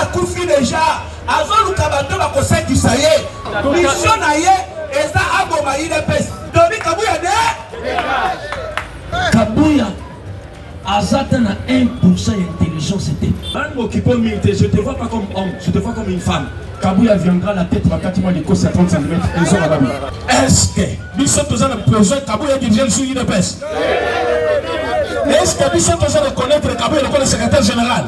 akufi déjà azoluka bato bakosekisa ye mission na ye eza aboma UDPS Domi Kabuya de Kabuya Azatana 1% d'intelligence. Je te vois pas comme homme, je te vois comme une femme. Kabuya viendra la tête à 4 mois de course à 30 cm. Est-ce que nous sommes tous en projet Kabuya qui vient sur UDPS? Est-ce que nous sommes tous en reconnaître Kabuya le secrétaire général?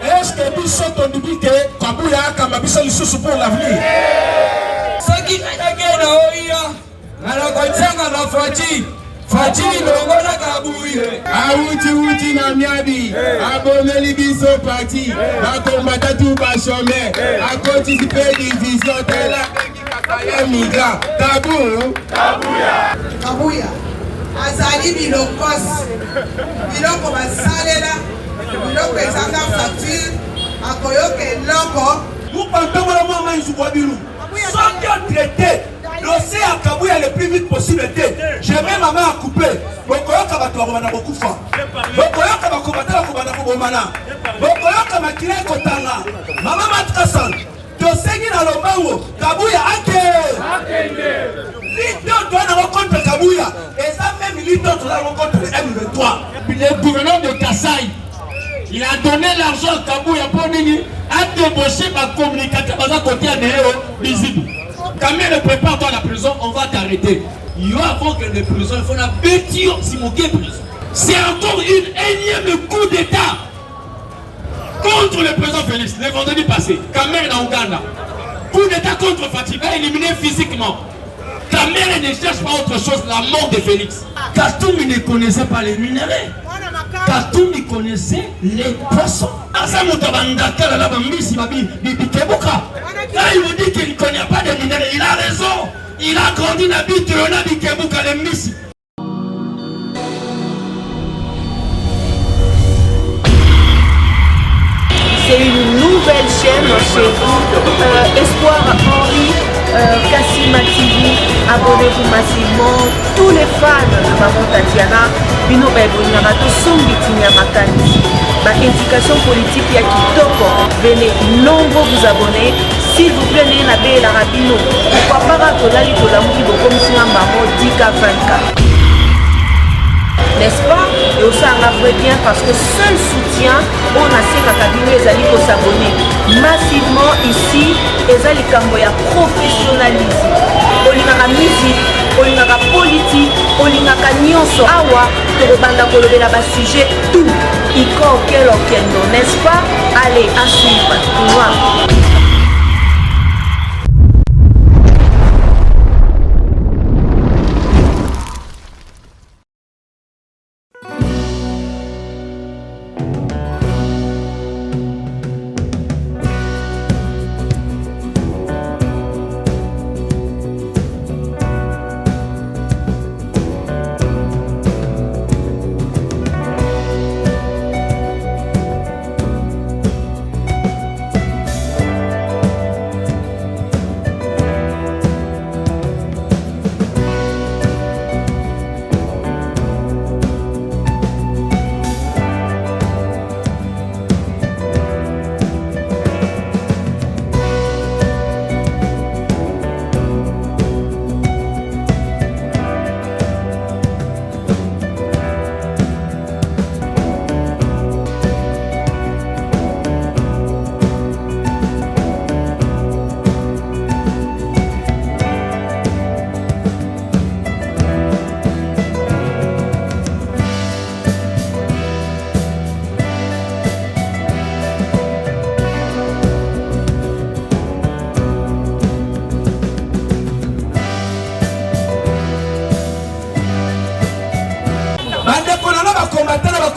Est-ce que nous sommes en dit que Kabuya a Kamabisa le sous pour l'avenir? Ce qui est Fati longola Kabuya Awuti na miabi aboneli biso parti bakombata tout bachomé a participer division de la kaka migrant Kabuya azali bilokos biloko basalela biloko ezanga facture akoyoka eloko mupantomola mama nzubabilu sans traité dossier à Kabuya le plus vite possible. J'ai même ma main à couper. Bokoyoka batwabana bokufa. Bokoyoka bakobata bakobana kobomana. Bokoyoka makile kotanga. Mama matkasan. Dossier na lobango. Kabuya akende. Lito doit rencontrer Kabuya. Et ça même Lito doit rencontrer M23. Le gouverneur de Kasaï, il a donné l'argent à Kabuya pour Nini à débaucher ma communicateur à côté de visible. Quand même ne prépare toi à la prison, on va t'arrêter. Il y a avant que les prisons, il faut la bêtire si mon prison. C'est encore une énième coup d'État contre le président Félix, le vendredi passé. Quand même en Ouganda. Coup d'État contre Fatima, éliminé physiquement. Ta mère ne cherche pas autre chose, la mort de Félix. Katoum ne connaissait pas les minéraux. Katoum connaissait les poissons. Là, il vous dit qu'il ne connaît pas de minéraux. Il a raison. Il a grandi dans Bikebuka, Bikebuka, les Missi. C'est une nouvelle chaîne chez vous. Espoir Henri, Kassima TV, abonnez-vous massivement. Tous les fans de Maman Tatiana, Bino Baibonara, Tosombitinia Makani. Indication politique ya kitoko, venez nombreux vous abonner. S'il vous plaît, n'ayez la baie la rabino. Pourquoi pas que l'ali de l'amour comme si on m'a dit qu'à 24. N'est-ce pas? Et aussi on a vrai bien parce que seul soutien, on a ces cabinets les alliés pour s'abonner massivement ici. Les alliés camboya professionnalisme. Olinaka musique, olinaka politique, olinaka nyonso awa, tokobanda kolobela ba sujet tout. Iko quel okendo, n'est-ce pas? Allez, à suivre. Wow.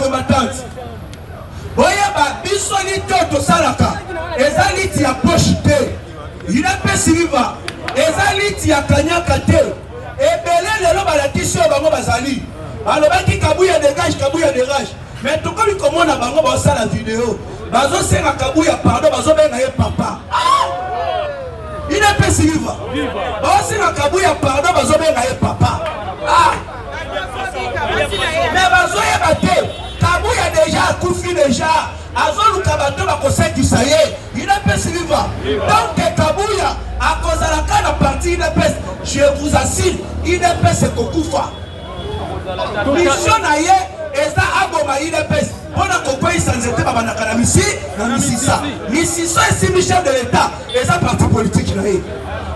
combattante. Oyeba biso ni toto salaka. Ezaliti ya poche te. Ina pesi viva. Ezaliti ya kanyaka te. Ebele lelo balatisi bango bazali. Alobaki Kabuya dégage. Mais tout comme comment on a bango ba sala vidéo. Bazo senga Kabuya pardon bazo benga ye papa. Ina pesi viva. Bazo senga Kabuya pardon bazo benga ye papa. Mais bazo ye bate. Kabuya déjà akufi déjà. Azo luka bato ba kosekisa ye. Donc Kabouya, à cause de la partie IDPS, je vous assure, IDPS c'est Kokufa. Mission naye, et ça a goma IDPS. On a compris sans être pas banakana misi, na misisa. Misisa est si Michel de l'État, et ça parti politique naye.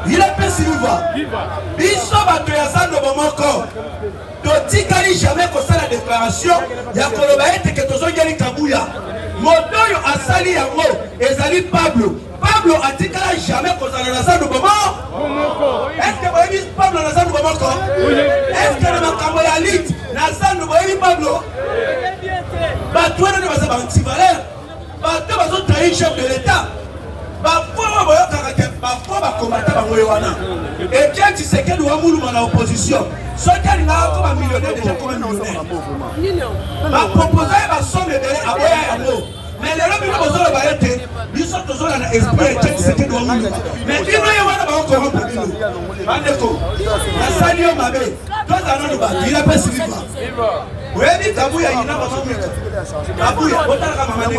IDPS viva. Biso bato ya zando bomoko. Totikali jamais qu'on fait la déclaration, ya koloba ete ke tozongeli Kabouya. Modoyo asali yango, ezali Pablo. Pablo a dit jamais qu'on a la zone de Bomoko. Est-ce que vous avez vu Pablo dans la zone de Bomoko? Est-ce que le Macamoyalit dans la zone de Bomoko Pablo? Bateau ne va pas être valeur. Bateau va être trahi chef de l'État. Bateau va combattre Bamoyoana. Et bien tu sais que nous avons l'opposition. Ce qui n'a pas comme millionnaire déjà comme millionnaire. Va proposer ma somme de à Boya. Mais les gens qui ont besoin de barreter, ils sont toujours dans l'esprit et ce qui doit nous. Mais ils n'ont pas encore un peu de nous. Andeko, la salle est mabé. Toi, tu as un il a pas suivi. Oui, dit Kabouya, il n'a pas fait. Kabouya, on t'a maman dit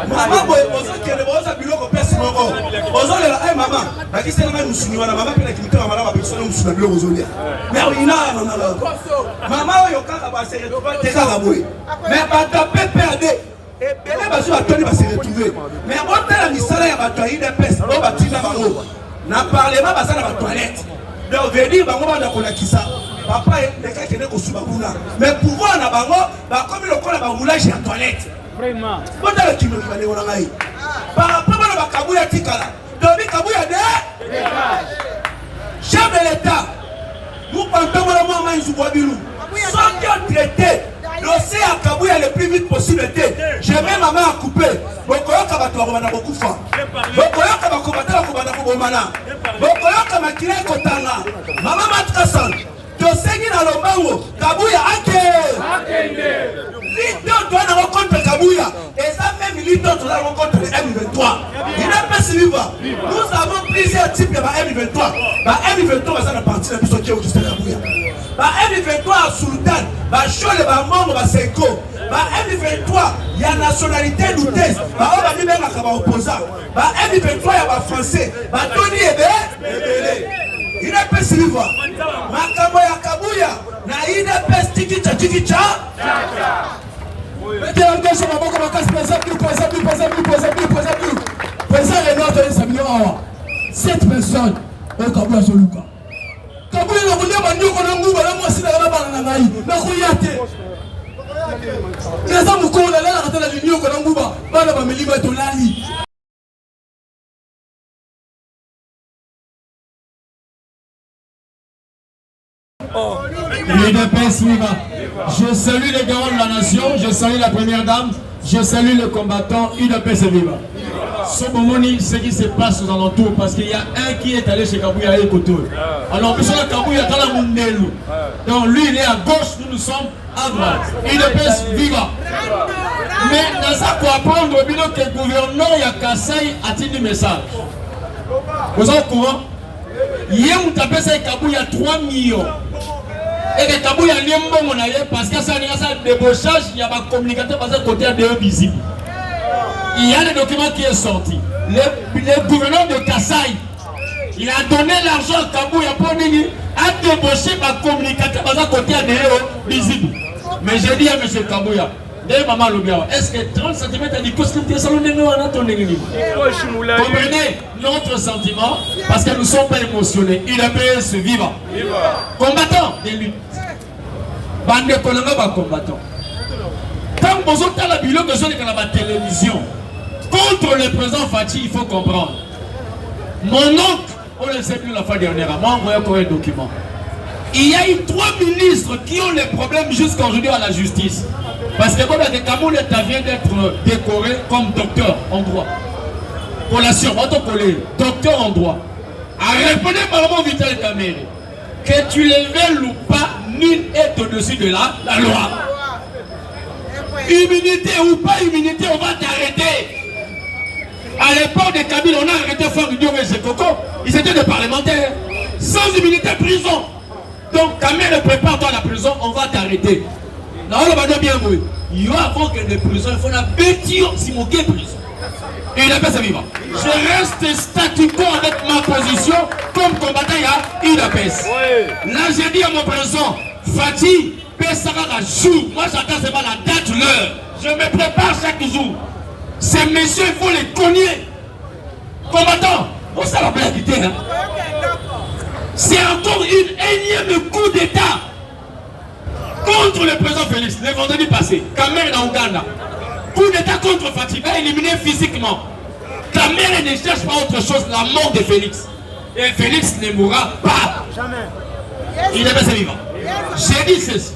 maman boy, on s'est on s'est bureau pour personne. On s'est là, hey maman, la qui s'est là, nous sommes là, maman, puis la qui me t'a maman, puis nous sommes là, nous mais il n'a pas maman, il y a qu'à passer. Mais pas taper PAD. Et les bateaux attendus va se retrouver. Mais on a la mission à bataille de peste. On va tirer la barreau. N'a parlé pas à la toilette. Donc, venir, on va dans la kissa. Papa, les gars qui sont sous Babouna. Mais pouvoir na bango, comme le col à roulage en toilette. Vraiment. On a le kilo qui va aller au Rangaï. Par rapport à la Kabouya Tikala. Donc, Kabouya de chef de l'État. Nous comptons la main sous Boabilou. Sans qui traité. Dossier à Kabouya le plus vite possible. J'ai même ma main à couper. Bokoyo Kabato Romana Bokufa. Bokoyo Kabakomata Komana Bomana. Bokoyo Kamakile Kotanga. Maman Matkasan. Dossier qui n'a l'ombango. Kabouya Ake. L'idée doit rencontrer Kabouya. Et ça même l'idée doit rencontrer M23. Il n'a pas suivi. Nous avons plusieurs types de M23. M23 va partir de l'histoire qui est au Kabouya. M23 à Sultan, Chole, membre de Seiko, M23, il y a nationalité douteuse, on va dire même à opposant, M23 il y a français, Tony Ebe, il n'a pas suivi. Makamoya Kabouya, il n'a pas suivi. Mettez la gauche à ma boca, ma casse, cette personne, au Kabouya Soluka. Kabouya na kulia banduko na nguba na mwasi na bana na ngai na kuyate neza mukona la katala linyoko na nguba bana ba milima dolali. Je salue les garants de la nation, je salue la première dame, je salue le combattant, UDPS viva. Ce moment, ce qui se passe aux alentours, parce qu'il y a un qui est allé chez Kabouya et Koto. Alors, M. Kabouya est à la Mundelu. Donc, lui, il est à gauche, nous sommes à droite. UDPS viva. Mais, dans ça, pour apprendre au bilan que le gouverneur Yakassai a dit un message. Vous êtes au courant? Hier, on tapait ça Kabouya 3 millions. Et que Kabouya n'est pas mon aïe, parce que ça, il y a un débauchage, il y a un communicateur parce que côté de visible. Il y a le document qui est sorti. Le gouverneur de Kassai, il a donné l'argent à Kabouya pour dire à débaucher ma communicateur parce que côté de visible. Mais j'ai dit à M. Kabouya, est-ce que 30 cm a dit que c'est un salon de nous en attendant? Comprenez notre sentiment parce que nous ne sommes pas émotionnés. Il a payé ce vivant. Combattant de lutte. Bande Kolanga combattant. Quand vous avez la bilan que je suis dans la télévision contre le président Fati, il faut comprendre. Mon oncle, on ne sait plus la fois dernière, moi envoyé encore un document. Il y a eu 3 ministres qui ont les problèmes jusqu'à aujourd'hui à la justice. Parce que comme le Kamouleta vient d'être décoré comme docteur en droit. Collation, docteur en droit. Répondez par Vital Kamere. Que tu le veuilles ou pas, nul est au-dessus de la loi. Immunité ou pas immunité, on va t'arrêter. À l'époque de Kabila, on a arrêté Fort Diop et Sekoko. Ils étaient des parlementaires. Sans immunité, prison. Donc, Kamere, prépare-toi à la prison, on va t'arrêter. Non, on va bien jouer. il y a avant que les prisons, il faut la bêtise si mon prison. Et il a fait ça vivant. Je reste statu quo avec ma position comme combattant à UDPS. Là, j'ai dit à mon président, Fatih, Pessara jour. Moi, j'attends seulement la date, l'heure. Je me prépare chaque jour. Ces messieurs, il faut les cogner. Combattants, on s'en va pas quitter. Hein? C'est encore une énième coup d'État contre le président Félix, le vendredi passé. Kamere en Ouganda. Coup d'État contre Fatih, va éliminer physiquement. Kamere ne cherche pas autre chose, la mort de Félix. Et Félix ne mourra pas. Jamais. Il est resté vivant. J'ai dit ceci.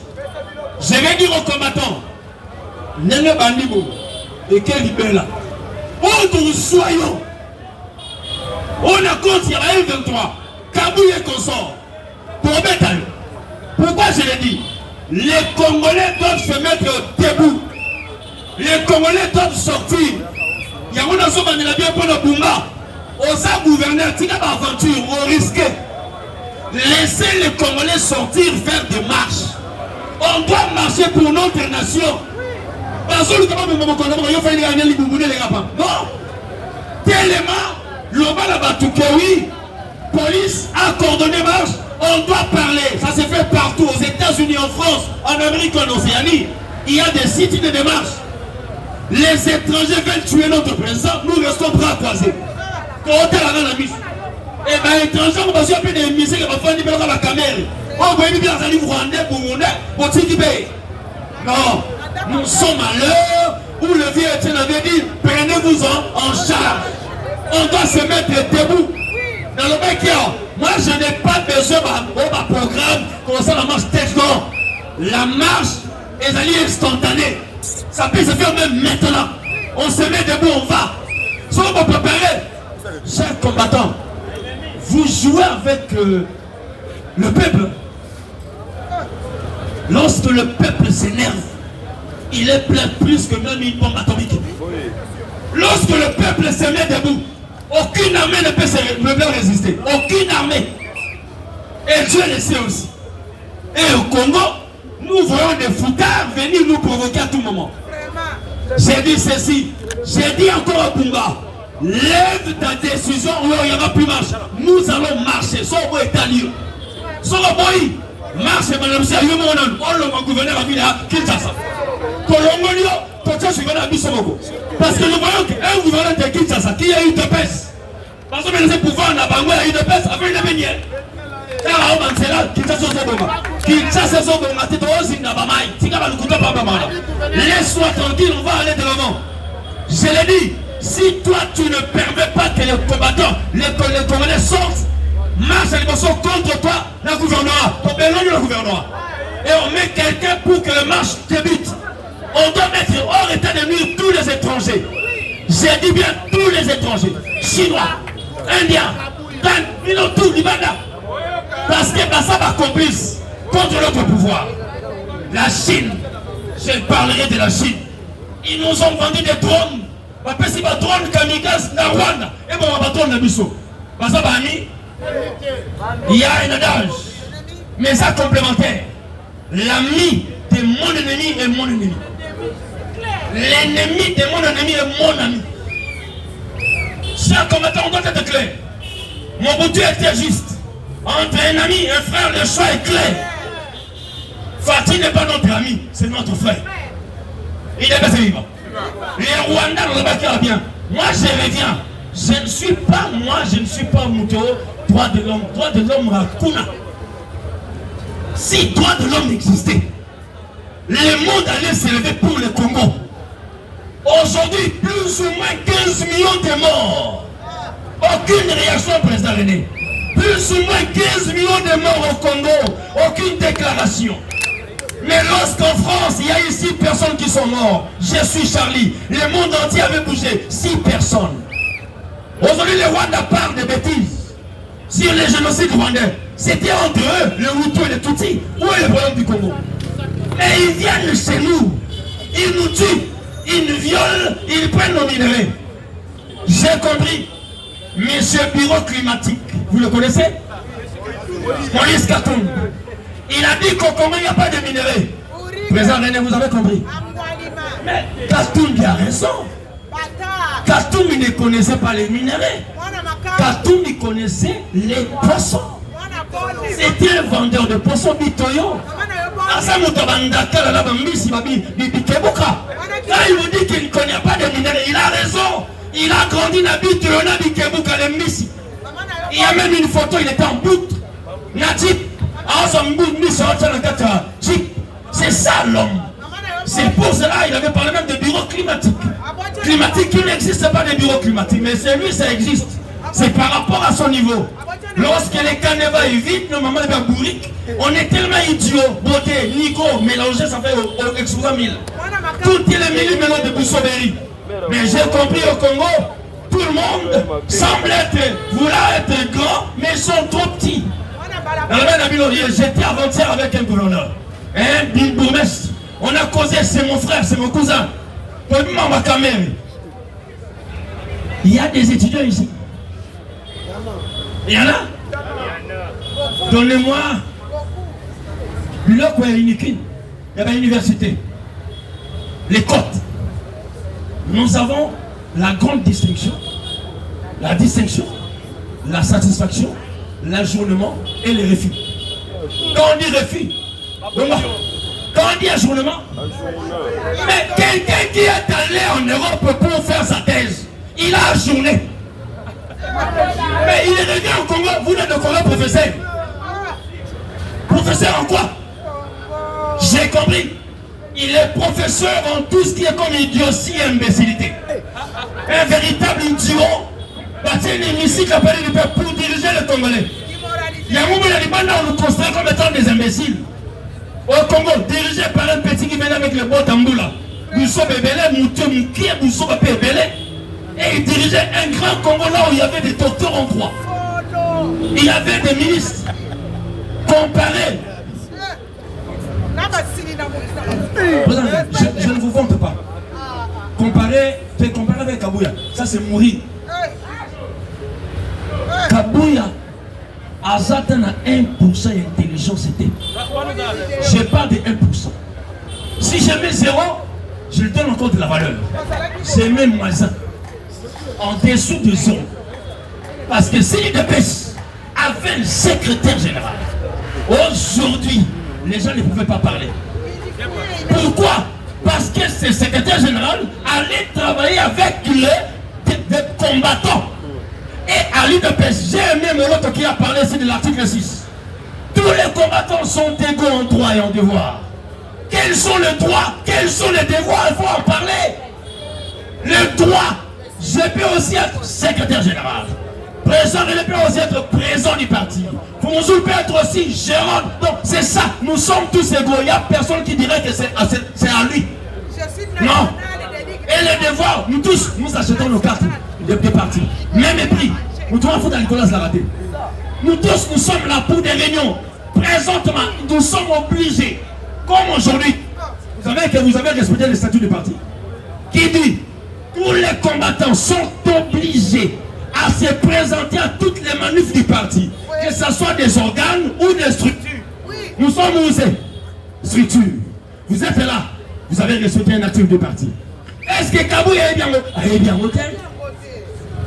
Je vais dire aux combattants, Nene Bandibou, et quel libéral, où nous soyons, on a compte sur la M23, Kabouye consort, pour mettre. Pourquoi je l'ai dit? Les Congolais doivent se mettre debout. Les Congolais doivent sortir. Il y a un homme qui a bien pour le Bumba. Osa gouverneur, tu n'as pas aventure, on risque. Laissez les Congolais sortir faire des marches. On doit marcher pour notre nation. Non. Tellement, l'Obala Batoukewi, police a coordonné marche. On doit parler. Ça se fait partout, aux États-Unis, en France, en Amérique, en Océanie. Il y a des sites de démarche. Les étrangers veulent tuer notre président. Nous restons bras croisés. Quand on est là dans la mise. Et bien, les étrangers, on va se faire des missiles qui vont faire la caméra. On va bien aller Rwandais, Burundais, pour Tikibé. Non, nous sommes à l'heure où le vieux Etienne avait dit prenez-vous-en en charge. On doit se mettre debout. Dans le mec, moi je n'ai pas besoin de programme comme ça la marche tête. Non, la marche est instantanée. Ça peut se faire même maintenant. On se met debout, on va. Si on va préparer, chers combattants, vous jouez avec le peuple. Lorsque le peuple s'énerve, il est plein plus que même une bombe atomique. Lorsque le peuple se met debout, aucune armée ne peut résister. Aucune armée. Et Dieu le sait aussi. Et au Congo, nous voyons des foutards venir nous provoquer à tout moment. J'ai dit ceci. J'ai dit encore à Bumba, lève ta décision où il n'y aura plus marche. Nous allons marcher. Sobo est à lieu. Sobo, marche, madame Sia, on le gouverneur a vu là, Kinshasa. Colombolio, parce que nous voyons qu'un gouverneur de Kinshasa qui a eu de peste. Parce que les pouvoirs n'a pas eu de peste avec les beignets. Car on c'est là, Kinshasa Soboma, laisse-moi tranquille, on va aller de l'avant. Je l'ai dit, si toi tu ne permets pas que les combattants, les Congolais sortent, marche à l'émotion contre toi, le gouvernement, ton bénin le gouvernement. Et on met quelqu'un pour que le marche débute. On doit mettre hors état de nuire tous les étrangers. J'ai dit bien tous les étrangers. Chinois, Indiens, tout Libanda. Parce que ça va complice contre notre pouvoir. La Chine, je parlerai de la Chine. Ils nous ont vendu des drones. On appelle ça des drones kamikazes na Rwanda. Et bon, on va tourner le biseau. Il y a un adage, mais ça complémentaire. L'ami de mon ennemi est mon ennemi. L'ennemi de mon ennemi est mon ami. Chers combattants, on doit être clair. Mon Mobutu était juste. Entre un ami et un frère, le choix est clair. Fatih n'est pas notre ami, c'est notre frère. Il est passé vivant. Les Rwandais, on va bien. Moi, je reviens. Je ne suis pas Mouto, droit de l'homme Rakuna. Si droit de l'homme existait, le monde allait s'élever pour le Congo. Aujourd'hui, plus ou moins 15 millions de morts. Aucune réaction, président René. Plus ou moins 15 millions de morts au Congo. Aucune déclaration. Mais lorsqu'en France, il y a eu 6 personnes qui sont mortes, je suis Charlie. Le monde entier avait bougé. 6 personnes. Aujourd'hui, les Rwandais parlent de bêtises sur les génocides rwandais. C'était entre eux, le Hutu et le Tutsi. Où est le problème du Congo? Mais ils viennent chez nous. Ils nous tuent. Ils nous violent. Ils prennent nos minéraux. J'ai compris. Monsieur Bureau climatique, vous le connaissez? Maurice Katumbi. Il a dit qu'au Congo, il n'y a pas de minéraux. Président René, vous avez compris? Mais Katumbi a raison. Katumbi ne connaissait pas les minéraux. Katumbi connaissait les poissons. C'était un vendeur de poissons bitoyo. Asa mutabandaka la bambisi babi bikebuka. Là il vous dit qu'il ne connaît pas de minéraux. Il a raison. Il a grandi dans bitoyo na bikebuka les misi. Il y a même une photo, il était en bout. C'est ça l'homme. C'est pour cela il avait parlé même de bureau climatique. Climatique, il n'existe pas de bureau climatique, mais c'est lui, ça existe. C'est par rapport à son niveau. Lorsque les canevas est vide, normalement les bourriques, on est tellement idiots, beauté, nico, mélangé, ça fait extra 1000. Tout est le milieu mélange de Boussoberi. Mais j'ai compris au Congo, tout le monde semble vouloir être grand, mais ils sont trop petits. J'étais avant-hier avec un gouverneur, un bourgmestre. On a causé, c'est mon frère, c'est mon cousin. Il y a des étudiants ici. Il y en a. Donnez-moi le quoi unique. Il y a une université. Les côtes. Nous avons la grande distinction, la satisfaction, l'ajournement et le refus. Quand on dit refus, quand on dit ajournement, mais quelqu'un qui est allé en Europe pour faire sa thèse, il a ajourné. Mais il est revenu au Congo, vous n'êtes au Congo professeur. Professeur en quoi? J'ai compris. Il est professeur en tout ce qui est comme idiotie et imbécilité. Un véritable idiot. Bâtir une hémicycle appelé du peuple pour diriger le Congolais. Il y a un moment où on nous construit comme étant des imbéciles. Au Congo, dirigé par un petit qui venait avec le beau tamboula. Bousso Bébélé, Moutou Moukié, Bousso Bébélé. Et il dirigeait un grand Congo là où il y avait des docteurs en droit. Il y avait des ministres. Comparés. Je ne vous vante pas. Comparer avec Kabouya, ça c'est mourir. Kabouya a atteint à 1% d'intelligence. Je parle de 1%. Si je mets 0, je lui donne encore de la valeur. C'est même moins ça. En dessous de 0. Parce que si Dépêche avait le secrétaire général, aujourd'hui, les gens ne pouvaient pas parler. Pourquoi? Parce que ce secrétaire général allait travailler avec les combattants. Et à l'UDPS, j'ai aimé l'autre qui a parlé ici de l'article 6. Tous les combattants sont égaux en droit et en devoir. Quels sont les droits? Quels sont les devoirs? Il faut en parler. Le droit, je peux aussi être secrétaire général. Président, je peux aussi être président du parti. Fonzou peut être aussi gérant. Donc c'est ça, nous sommes tous égaux. Il n'y a personne qui dirait que c'est à lui. Non. Et les devoirs, nous tous, nous achetons nos cartes de parti. Même prix. Nous devons foutre à Nicolas la rater. Nous tous, nous sommes là pour des réunions. Présentement, nous sommes obligés. Comme aujourd'hui, vous savez que vous avez respecté le statut du parti. Qui dit, tous les combattants sont obligés à se présenter à toutes les manifs du parti. Que ce soit des organes ou des structures. Nous sommes où c'est? Structure. Vous êtes là. Vous avez respecté un actif du parti. Est-ce que Kabouya est bien voté? Il est bien voté.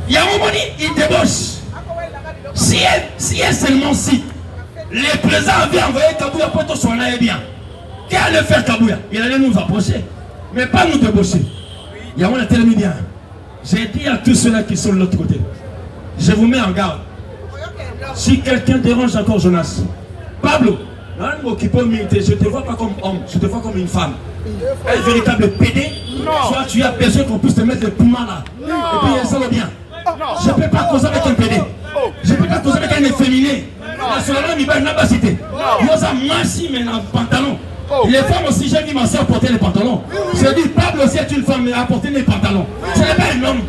Il y a un moment il débauche. Si est seulement si les présidents avaient envoyé Kabouya pour tout son est bien. Qu'allait faire Kabouya? Il allait nous approcher. Mais pas nous débaucher. Il y a un tellement bien. J'ai dit à tous ceux-là qui sont de l'autre côté. Je vous mets en garde. Si quelqu'un dérange encore Jonas, Pablo, je ne te vois pas comme homme, je te vois comme une femme. Un véritable PD. Soit tu as besoin qu'on puisse te mettre le poumon là. Et puis ça va bien. Je ne peux pas causer avec un PD. Je ne peux pas causer avec un efféminé. Il va n'a pas cité. Il y a ça massi mais dans le pantalon. Les femmes aussi, j'ai vu ma soeur porter les pantalons. J'ai dit Pablo aussi est une femme mais a porté les pantalons. Ce n'est pas un homme.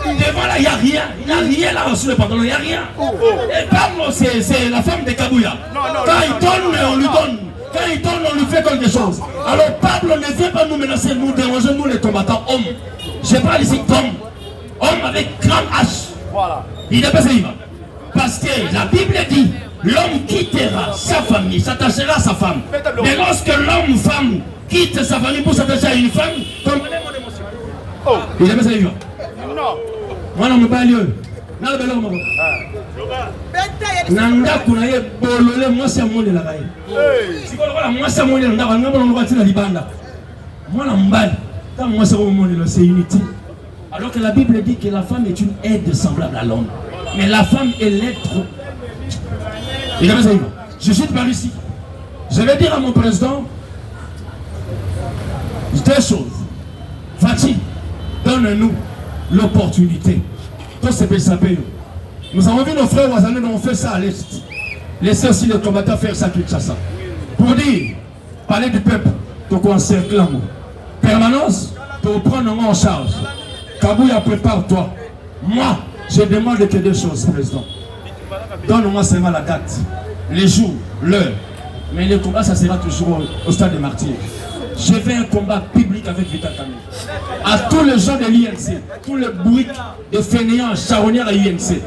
Devant là, il n'y a rien. Il n'y a rien là sur le pantalon, il n'y a rien. Et Pablo, c'est la femme de Kabouya. Quand il donne, on lui donne. Quand il donne, on lui fait quelque chose. Alors Pablo ne vient pas nous menacer, nous déranger, nous les combattants hommes. Je parle ici d'homme. Homme avec grand H. Il n'est pas vivant. Parce que la Bible dit, l'homme quittera sa famille, s'attachera à sa femme. Mais lorsque l'homme-femme quitte sa famille pour s'attacher à une femme, comprenez mon Il jamais ça vivant. Moi non me parle yo. Na le belo moko. Nanga kuna ye bolole moi c'est monde la baye. Si ko la moi c'est monde na ngaba ngaba ngaba tina libanda. Moi na mbali. Tant moi c'est monde c'est unité. Alors que la Bible dit que la femme est une aide semblable à l'homme. Mais la femme est l'être. Il jamais ça vivant. Je suis par ici. Je vais dire à mon président deux choses. Fatih, donne-nous l'opportunité. Tout ce que ça paye. Nous avons vu nos frères Ouazanais ont fait ça à l'Est. Laissez aussi les combattants faire ça à Kinshasa. Pour dire, parler du peuple, tu encercler l'amour. Permanence, tu prendre en charge. Kabouya, prépare-toi. Moi, je demande que deux choses, président. Donne-moi seulement la date, les jours, l'heure. Mais le combat, ça sera toujours au stade des martyrs. Je fais un combat public avec Vital Kamerhe. À tous les gens de l'INC, tous les bruits de fainéants, charognards à l'INC,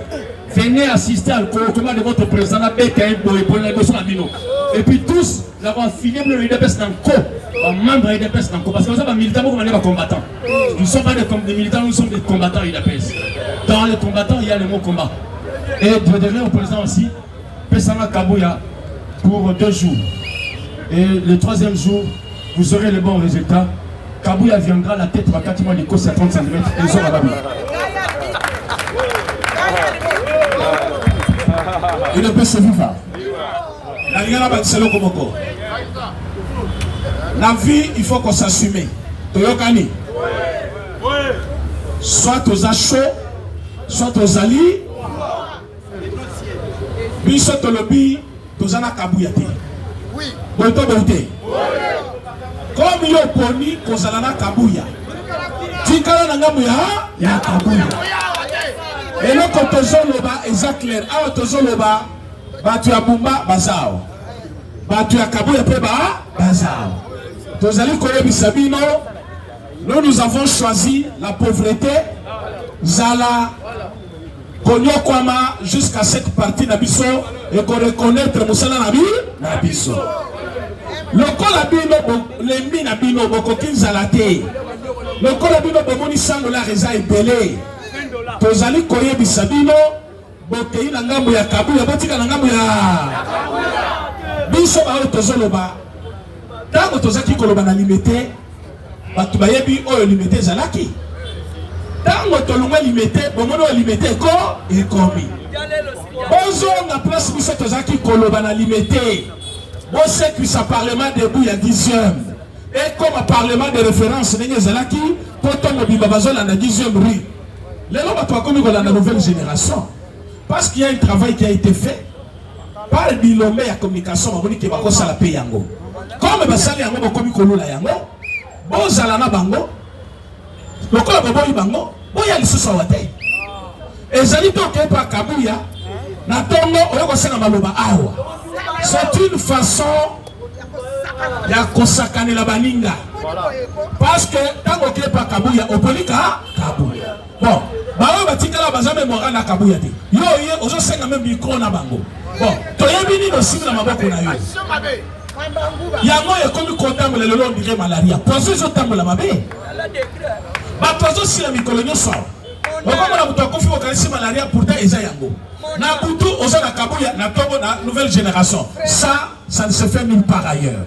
venez assister au combat de votre président, et puis tous, d'avoir filé le IDPS dans le co, membre IDPS dans le co, parce que nous sommes militants, nous sommes combattants. Nous ne sommes pas des militants, nous sommes des combattants IDPS. Dans les combattants, il y a le mot combat. Et de donner au président aussi, Pessana Kabouya pour 2 jours. Et le 3e jour, vous aurez le bon résultat. Kabouya viendra la tête à 4 mois de course à 30 cm et ils auront la Babouya. Il ne peut se vivre. La vie, il faut qu'on s'assume. Toyokani. Soit aux achats, soit aux alliés. Biso tolobi, tozana Kabouya te. Oui. Bonto bonté. Comme yo poni kozalana Kabouya. Tikala na ngamu ya Kabouya. Et là quand tozoloba exact clair, awa tozoloba batu ya Bumba bazao. Batu ya Kabouya pe bazao. Tozali koyebi sabino. Nous avons choisi la pauvreté. Zala Konyokwama jusqu'à cette partie d'Abisso et qu'on reconnaître Moussala Nabisso. Le colabino, les mines abino, Bokokin Zalate. Le colabino, Bomoni Sandola Reza et Belé. Tozali Koye Bisabino, Bokei Nangamu ya Kabouya, Botika Nangamu ya Bisso Bao Tozoloba. Tango Tozaki Koloba na limité, Batubayebi Oyo limité Zalaki. Tango tolunga limité, bomono limité ko ekomi. Bonjour na place biso tozaki koloba na limité. Bon c'est que ça parlement debout il y a 10e. Et comme un parlement de référence ndenge zalaki, poto bimba bazola na 10e rue. Les gens bato komi ko la nouvelle génération. Parce qu'il y a un travail qui a été fait par bilomé ya communication baboni ke bako sala pe yango. Comme basali yango bokomi kolola yango, bozala na bango. Lokola boboyi bango boya lisusu wate ezali toke pa Kabouya na tongo oyoko senga maloba awa. C'est une façon ya kosakanela baninga parce que tango ke pa Kabouya opolika Kabouya bon baoyo batikala bazame moral na Kabouya te yo ye ozo senga même micro na bango bon toyebi nino simi na maboko na yo yango ekomi kotambola lelo ndire malaria pozo ezotambola mabe bato si la mikolonio so okomona mutu akofi okanisi malaria pourtant eza yango na butu oza na Kabouya na tongo na nouvelle génération ça ne se fait nulle part ailleurs.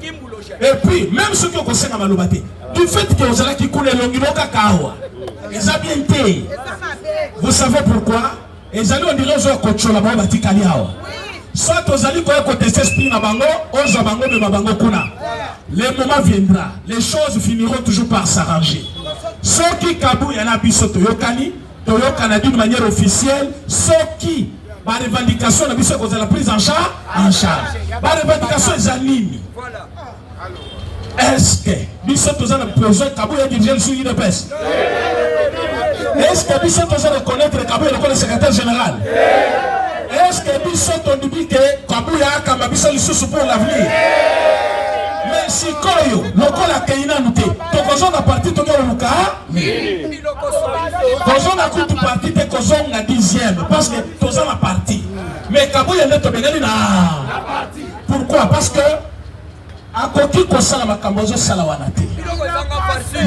Et puis même ceux qui ont conseillé maloba te du fait que ozala ki kuna longi boka kawa eza bien te. Vous savez pourquoi? Ezali on dirait zo kochola ba batikali awa soit ozali ko contester esprit na bango oza bango me bango kuna. Le moment viendra, les choses finiront toujours par s'arranger. Ceux qui Kabouya na biso toyokani, toyokana d'une manière officielle, ceux qui ma revendication na biso cause la prise en charge. Ma revendication est anime. Est-ce que biso tozana besoin Kabouya dirige sur IDPS? Est-ce que biso tozana reconnaître Kabouya comme le secrétaire général? Est-ce que biso on dit que Kabouya kama biso lisusu pour l'avenir? Mais si koyo lokola keina nute tokozo na parti to luka kozo na kutu parti te kozo na 10e parce que tozo na parti mais Kabouya ne to bengali na parti. Pourquoi? Parce que akoki kosala makambo ozosala wana te.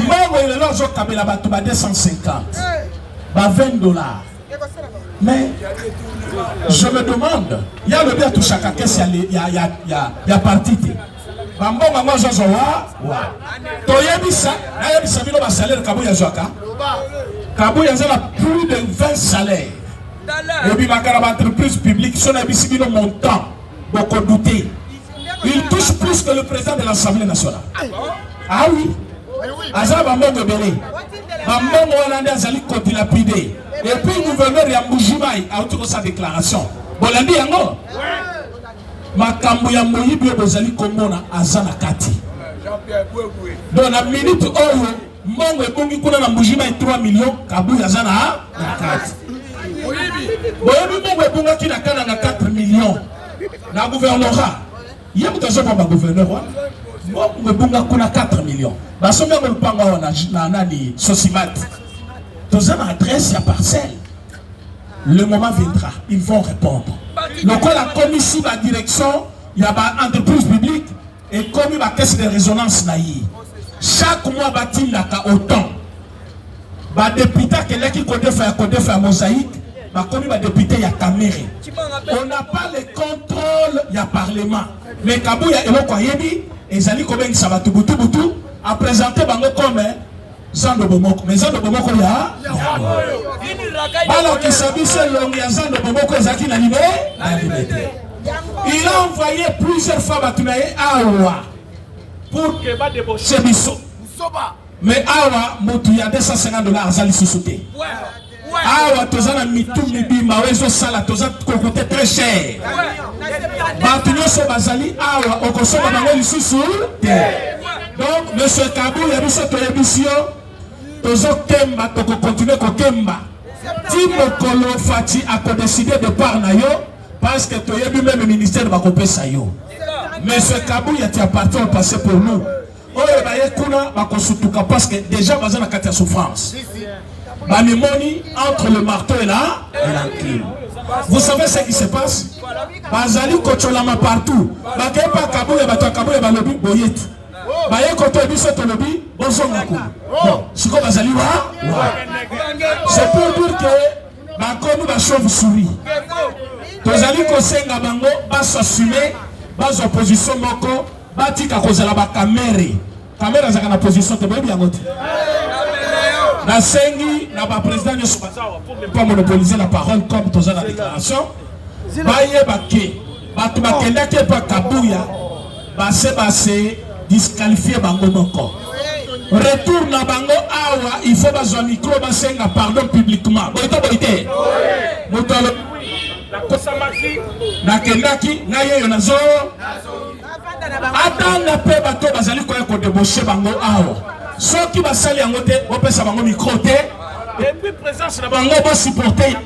Mbongo elelo azokabela bato ba 250 ba $20. Mais je me demande, il y a le bien tout chacun qu'est-ce qu'il y a parti te. Bambongo ngo zozo wa. Toyebisa, ayebisa bino ba salaire kabuya zoaka. Kabuya zala plus de 20 salaires. Et puis ma entreprise publique son ebisi bino montant. Beaucoup douter. Il touche plus que le président de l'Assemblée nationale. Ah oui. Azala bambongo belé. Bambongo wana azali kodilapidé. Et puis le gouverneur ya Mbujimayi a eu sa déclaration. Bolandi yango. Makambo ya moyibi bozali komona azana kati. Dans la minute oyo mbongo ebongi kuna na Mbujimayi 3 millions kabuya azana na kati. Boyebi mbongo ebonga kina kana na 4 millions. Na gouvernorat. Il y a beaucoup de gens comme le gouverneur. Mbongo ebonga kuna 4 millions. Basomba ko lupanga wana na nani Sosimat. Dans une adresse à parcelle. Le moment viendra, ils vont répondre. Donc la commission de la direction, il y a une entreprise publique et comme la caisse de résonance naïe. Chaque mois bâti la autant. Ba député qui connaît faire mosaïque, ba comme ba député ya caméra. On n'a pas le contrôle ya parlement. Mais Kabou ya eloko yebi ezali comme ça va tout à présenter bango comme Zando Bomoko, mais Zando Bomoko ya. Alors qu'il s'habille l'homme ya Zando Bomoko ezaki na libé. Il a envoyé plusieurs fois Batunaye Awa pour que ba débaucher biso. Mais Awa motu ya $250 azali sous-souté. Awa tozana mitu mibimba wezo sala toza kokote très cher. Batunyo so bazali awa okosoma bango lisusu te. Donc monsieur Kabou ya biso to yebisio tozo kemba to continuer ko kemba. Ti mokolo fati a décider de par na yo parce que to yebi même ministère ba kopesa yo. Monsieur Kabou ya ti appartient au passé pour nous. Oye ba yekuna ba kosutuka parce que déjà bazana kati ya souffrance. Bamimoni entre le marteau et la crime. Vous savez ce qui se passe? Bazali kocholama partout. Bakepa Kabouya bato Kabouya balobi boyet. Baye koto biso to lobi bozongaku. Bon, siko bazali wa. C'est pour dire que bakomi ba chauve-souris. Tozali kosenga bango basassumer bas opposition moko batika kozala ba kamere. Kamera zaka na position te boyebi yango te. La Sengi n'a pas président de pour ne pas monopoliser la parole comme dans la déclaration. Baye Bake, Batubakenda qui est pas Kabouya, Basse disqualifié Bango Moko. Retour na Bango Awa, il faut baser un micro, Bassenga pardon publiquement. Boito boite. Motolo. La Kosamaki, na Kendaki, na ye yonazo. Attends la paix bateau Bazali ko débaucher Bango Awa. Ceux qui va salir en côté, on peut savoir micro et puis présence là-bas, on va supporter.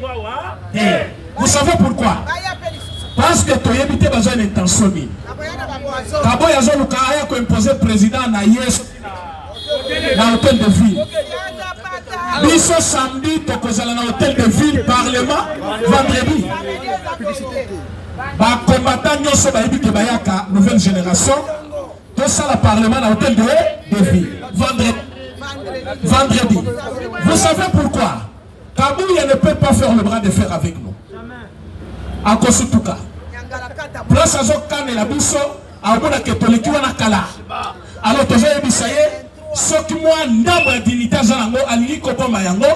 Vous savez pourquoi? Parce que tu as évité besoin d'intention. Kabo yazo lukaya ko imposer président na yes na hôtel de ville. Biso samedi to kozala na hôtel de ville parlement vendredi. Ba combattant nyoso ba yebite bayaka nouvelle génération. Tout ça, le Parlement à l'hôtel de ville. Vendredi. Vous savez pourquoi? Kabouya ne peut pas faire le bras de fer avec nous. À cause de tout cas. Place à Zokan et la Bisso, à Obouna Ketoliki wana kala. Alors, tu as dit ça y est, ce qui moi, n'importe dignité Zanango, Alili Koboma Yango,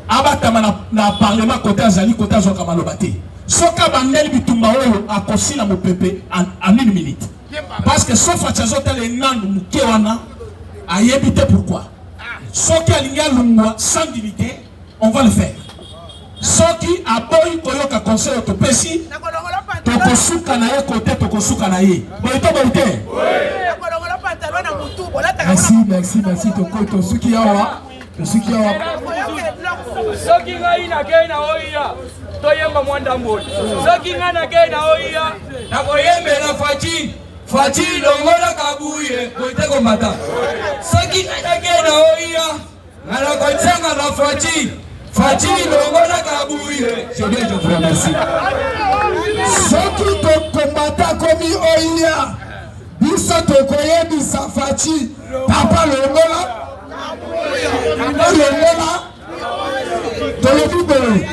Abatama na Parlement côté Azali, côté Zokamalobati. Soka Bandel Bitumba à Kosila Mopepe en 1 minute. Parce que sauf à Tchazotel et Nan Moukéwana a évité pourquoi. Sauf qu'il y a l'ungwa sans dignité, on va le faire. Sauf qu'il a boy koyoka conseil autopécie, Tokosuka naye côté Tokosuka naye. Boito boite. Merci Toko Tosuki yawa. Tosuki yawa. Soki ngai na gei na oia. Toyemba mwanda mboli. Soki ngai na gei na oia. Na koyembe na fachi. Fachi longola Kabuye, koite komata. Soki ngai na oia. Na koitsenga na fachi. Fachi longola Kabuye. C'est bien, je vous remercie. Soki to komata komi oia. biso tokoyebisa Faci papa longola tolobi boye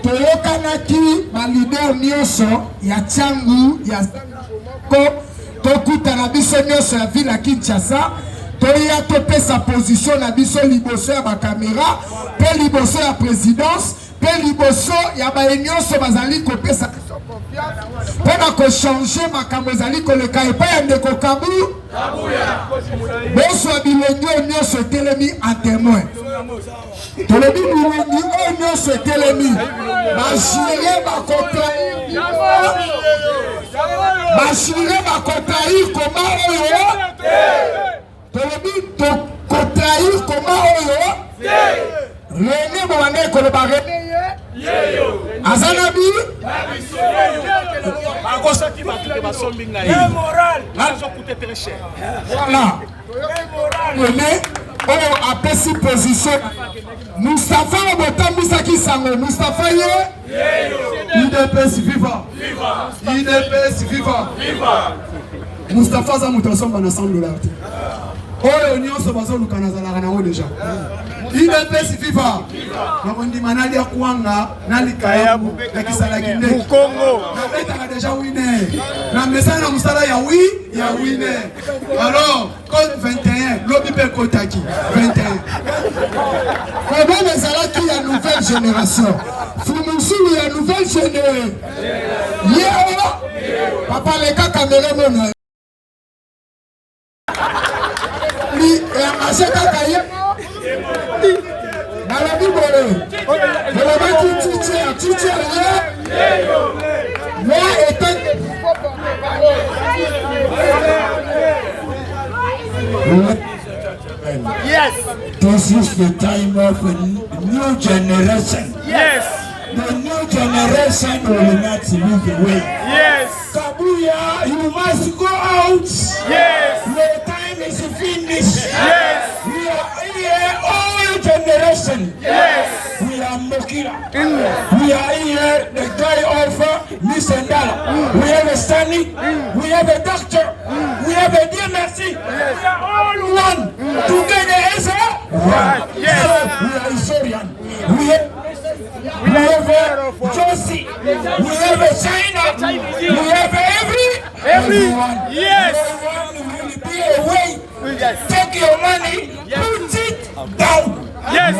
toyokanaki balider nyonso ya Tsangu ya ko tokutana biso nyonso ya ville ya Kinshasa toya topesa position na biso liboso ya bakamera mpe liboso ya présidence mpe liboso ya baye nyonso bazali kopesa mpona kochange makambo ezali koleka epai ya ndeko Kabu boswa bilongi oyo nyonso etelemi en témoin tolobi bilongi oyo nyonso etelemi bashire bakotrahir koma oyo tolobi tokotrahir koma oyo René Bobane koloba René Azanabi voilà René oyo apesi position Moustapha obotambwisaki sango Moustapha ye UDPS viva UDPS viva Moustapha aza moto asomba na $100 te oyo nyonso bazoluka nazalaka nango deja UDPS viva nakondima nalia kwanga nalikayabu nakisalaki nde nabetaka deja winer na mesana na mosala ya winer alors code 21 lobi mpe ekotaki 21 problème ezalaki ya nouvelle génération fumusulu ya nouvelle génération yeo papa leka kamera mona li engagé kaka ye nalobi boye olobaki titier ye moi était yes, this is the time of a new generation. yes, The new generation will not move away. yes, Kabuya, you must go out. yes, Your time is finished. yes, We are here, all generation. yes, We are Mokira. We are here, the guy of Miss Ndala. We have a Stanley. We have a doctor. We have a dear Mercy. We are all one. Together as a one. yes. We are Isorian. We have Josie. We have a China. We have everyone. Yes. Everyone will be away. Take your money, put it down. Yes.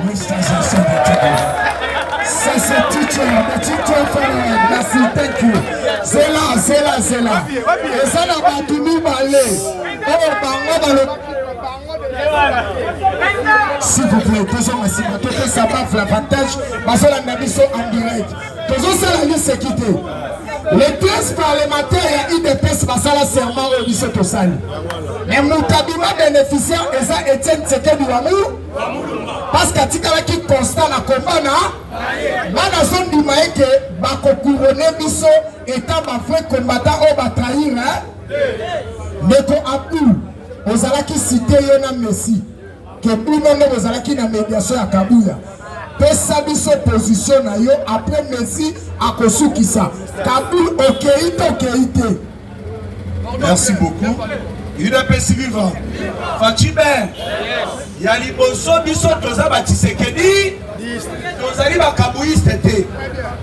Mr. Ça c'est teacher, the teacher for merci, thank you. C'est là. Et ça n'a pas tout mis balé. S'il vous plaît, toujours merci. Tout ça va l'avantage. Parce que la mission en direct. Toujours ça la liste est quittée. Les 13 parlementaires et IDPS passent la serment au lycée Tosali. Mais Moutabima bénéficiaire et ça Etienne Tshisekedi Ouamu. Parce que Tikala qui constate la commande, la zone du Maïke, Bako couronné Bisso, étant ma frère combattant au Batrahir, mais qu'on a pu, aux Alaki cité Yona Messi, que nous n'avons aux Alaki na médiation à Kabouya. Pesa biso position na yo après Messi à Kosukisa. Kaboul okeite. Merci beaucoup. UDPS vivant. Facibe. Ya liboso biso toza ba Tshisekedi. Tozali ba kabuiste te.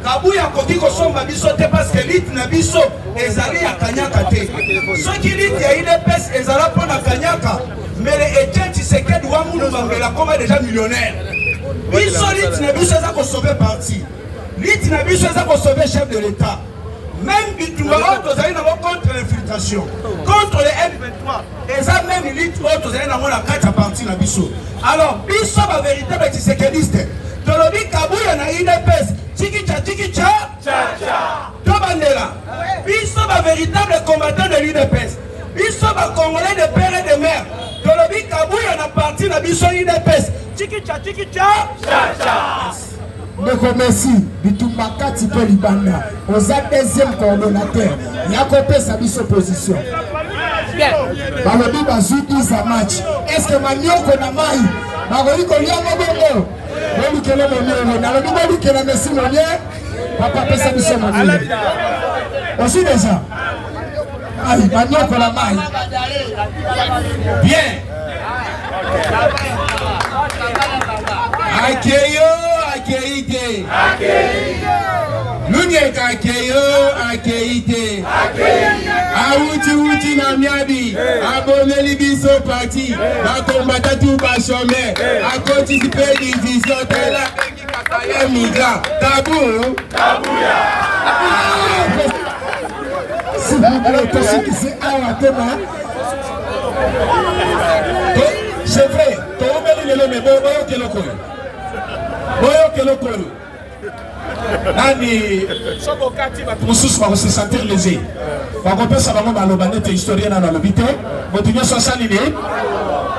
Kabuya koki kosomba biso te parce que lit na biso ezali ya kanyaka te. Soki lit ya UDPS ezala pona kanyaka. Mais le Etienne Tshisekedi wa mulu bangela koma déjà millionnaire. Biso lit na biso eza ko sauver parti. Lit na biso eza ko sauver chef de l'État. Même Bitumba tozali na contre l'infiltration, contre les M23. Et ça même lit tozali na la 4 parti na biso. Alors biso ba véritable Tshisekediste. Tolobi Kabuya na IDPS. Tikicha. Tobandela. Biso ba véritable combattant de l'IDPS. Biso ba Congolais de père et de mère. Tolobi Kabuya na parti na biso IDPS. Tikicha. Ndeko merci, Bitumba Kati pe Libanda. Oza deuxième coordonnateur. Yako pesa biso position. Balobi bazuki za match. Est-ce que Manioko na mai? Bagoli ko liamo bongo. Boli kele monyo. Nalobi boli kele merci monyo. Papa pesa biso monyo. Aussi déjà. Aïe, maintenant qu'on la maille. Bien. Akeyo, akeite. Lunyeka akeyo, akeite. Awuti na miabi. Aboneli biso parti. Bakombata tout bachome. Akotisipe division tela. Migrant. Tabou. Tabouya. Si vous voulez aussi qui c'est à la toma. C'est vrai, tu as oublié le même, Nani, pour se sentir lésé. Par contre, ça va me historien dans l'habité. Continuez sur ça, l'idée.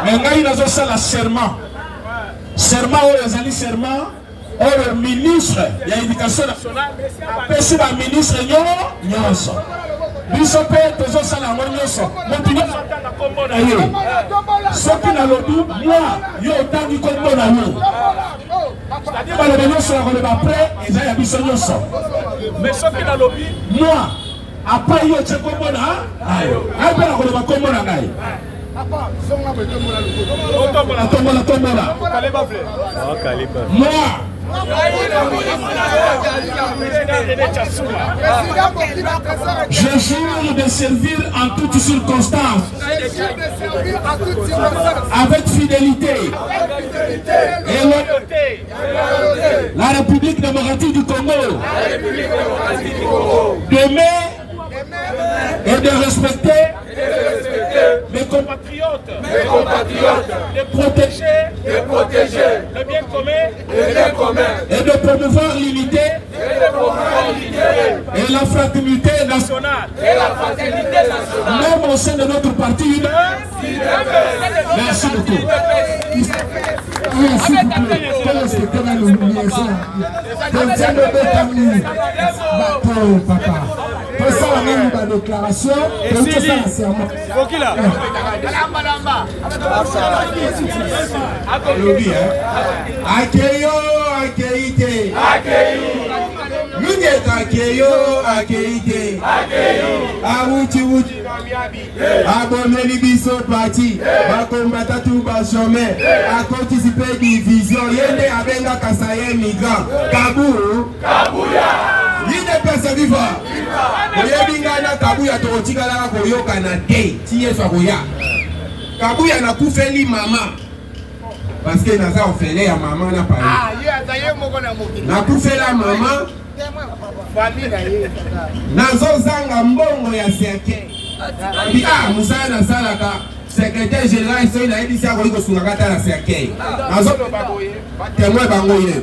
Mais il y a un serment. Serment, les alliés serment. Le ministre, il y a l'éducation nationale. Après, c'est le ministre, il y a biso pe tozo sala ngonyoso motu nyonso atanga kombo na yo soki na lobi moi yo otangi kombo na yo c'est-à-dire baloba nyonso ya koloba après eza ya biso nyonso mais soki na lobi moi après yo tie kombo na ayo ayo mpe na koloba kombo na ngai tombola moi je jure de servir en toutes circonstances avec fidélité et loyauté la République démocratique du Congo, d'aimer et de respecter mes compatriotes, de protéger le bien commun et de promouvoir l'unité et la fraternité nationale, même au sein de notre parti. Merci beaucoup. Papa. Ça la même déclaration et ça la serment. Akeyo, akeite. Lunyeka akeyo, akeite. Awuti na miabi. Aboneli biso parti. Bakombata tout bachome. Akotisipe division. Yende abenga kasaye migrant. Kabuya. Yide pesa viva. Oyebingana Kabuya tokotikalaka koyokana te ti Yesu akoya. Kabuya nakufeli mama parce que naza ofele ya mama na pale. Nakufela mama nazozanga mbongo ya seke. Musala nasalaka secrétaire général soki nayebisi akoki kosunga kata na seke. Nazoloba boye témoin bango ye.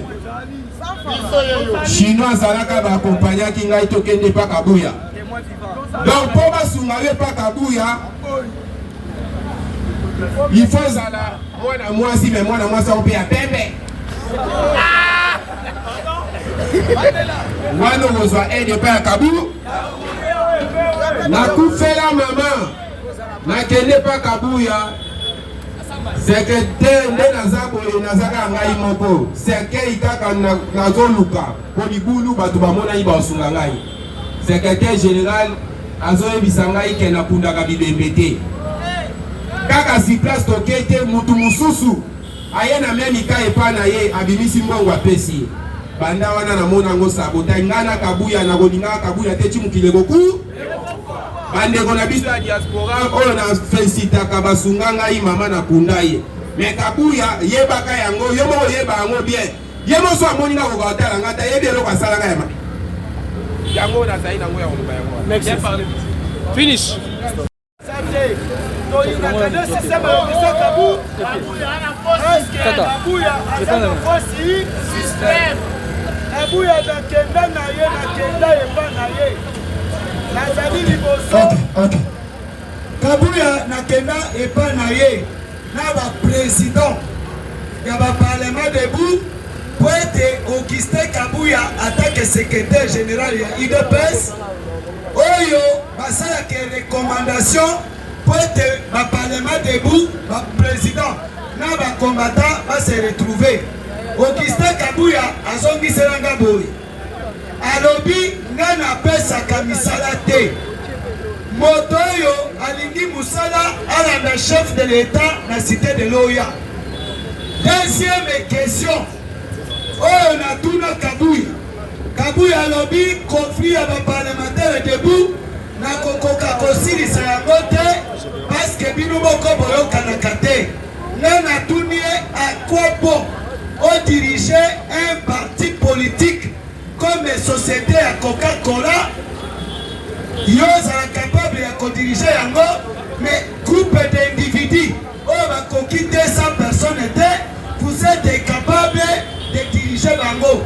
Chinois azalaka baakompanyaki ngai tokende pa Kabuya. Donc pour basunga ye pa Kabuya, il faut zala mwana mwasi mais mwana mwasi ope ya pembe. Wana kozwa aide pa ya Kabuya. Nakufela mama nakende pa Kabuya. Secrétaire nde naza boye nazaka ngai moko sekei kaka nazoluka po libulu bato bamonani baosunga ngai. Secrétaire général azoyebisa ngai ke nakundaka bibembe te kaka si place toke te mutu mosusu aye na memika epa na ye abimisi mbongo apesi ye banda wana namona yango sabota ngai na Kabuya nakolingaka Kabuya te ti mokili boku bandeko na biso ya diaspora oyo na felicitaka basunga ngai mama na kunda ye mais Kabuya yebaka yango yo moko yeba yango bien ye moso amoni nga kokotala nga ta yebi eloko asalaka ya yango nazali nango ya koloba yango. Finish. Kabuya nakenda na ye nakenda epa na ye nazali liboso. Ok. Kabuya nakenda epa na ye na ba-président ya ba-parlement debout po ete Augustin Kabuya atake secrétaire général ya UDPS oyo basalaka recommandation po ete ba-parlement debout ba-président na ba-combattant base retrouver. Augustin Kabuya azongiselanga boye alobi nga napesaka misala te Motoyo alingi Moussala à la chef de l'État na cité de Loya. Deuxième question. Oh, on a tout na Kabouya. Kabouya lobby conflit avec parlementaire debout. Na kokoka kosili sa yangote parce que bino moko boyo kanakate. Na tunie à quoi bon on diriger un parti politique comme société à Coca-Cola. Yo sera capable de diriger yango, mais groupe d'individus, on va conquérir 200 personnes, vous êtes capable de diriger yango.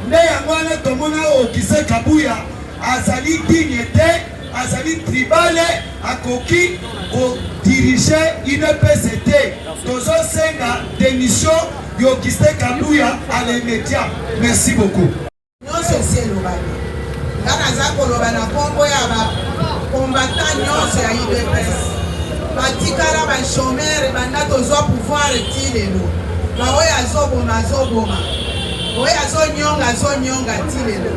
Mais yango na tomona o kise Kabouya azali dignité, azali tribal, a conquis au diriger une PCT. Tozo senga démission yo kise Kabouya à les médias. Merci beaucoup. Non, c'est le Kanaza koloba na kombo ya ba combattant nyonso ya UDPS batikala ba chômeur banda tozwa pouvoir tilelo ba oyo azoboma oyo azonyonga tilelo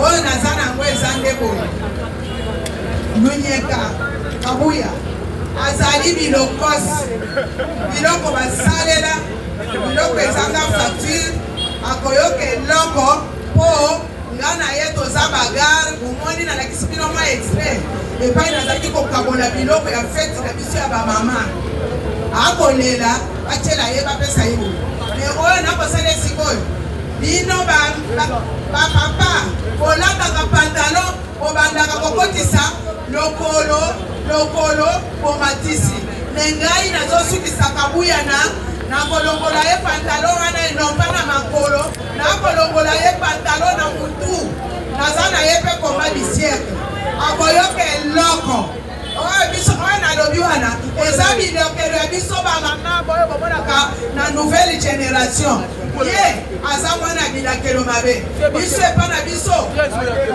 oyo naza nango eza nde boye Lunyeka Kabouya azali biloko basalela biloko ezanga facture akoyoka eloko po ngana yeto za bagarre omoni na lakisi bino ma extrait epai nazalaki kokabola biloko ya fete na biso ya bamama akolela batiela ye bapesa ye me oyo nakosala esikoyo bino bapapa bolataka pantalo obandaka kokotisa lokolo bomatisi me ngai nazosukisa Kabouya na kolongola ye pantalo wana enomba na makolo na kolongola ye pantalo na mutu naza na ye mpe koma bisieke akoyoka eloko oyo biso oyo nalobi wana eza bilokelo ya biso bamama boyo bomonaka na nouvelle génération ye aza mwana bilakelo mabe biso epa na biso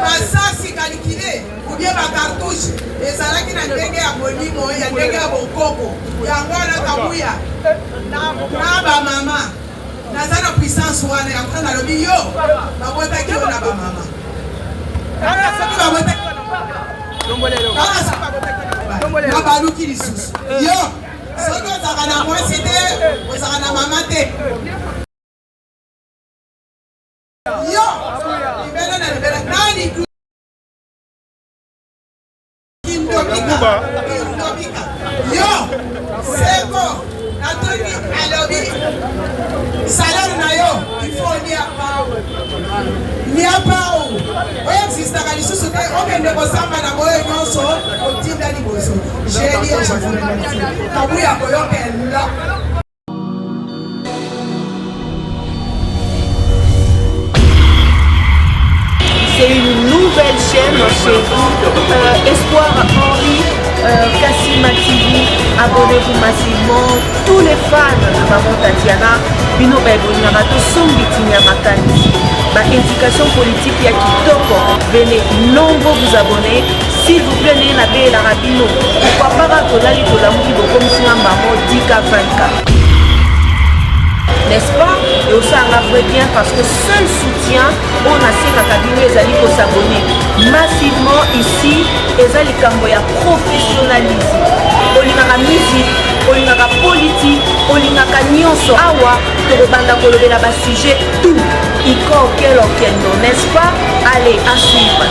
basasi kalikile ubie bakartouche ezalaki na ndenge ya molimo ya ndenge ya bokoko yango wana Kabouya na bamama naza na puissance wana yango nalobi yo babotaki yo na bamama na baluki lisusu yo soki ozalaka na mwasi te ozalaka na mama te yo libela na libela nani kindobika yo seko natoki alobi salaire na yo ifo lia pao oyo existaka lisusu te okende kosamba na boyo nyonso otinda liboso jedi Kabouya koyoka eloko. C'est une nouvelle chaîne chez vous, Espoir Henri, Kassim TV, abonnez-vous massivement, tous les fans de Maman Tatiana, Bino Baibonara, Tosombitinia Makanisi, ma indication politique ya Kitoko, venez nombreux vous abonner, s'il vous plaît, n'ayez la baie la rabino, pourquoi pas Kodali Kolamouki comme si un maman 10K 20K. N'est-ce pas? Et aussi on a vrai bien parce que seul soutien on a ces cabinets les alliés pour s'abonner massivement ici les alliés camboya professionnalisme olingaka musique olingaka politique olingaka nyonso awa tokobanda kolobela ba sujet tout iko okelo kendo n'est-ce pas? Allez à suivre.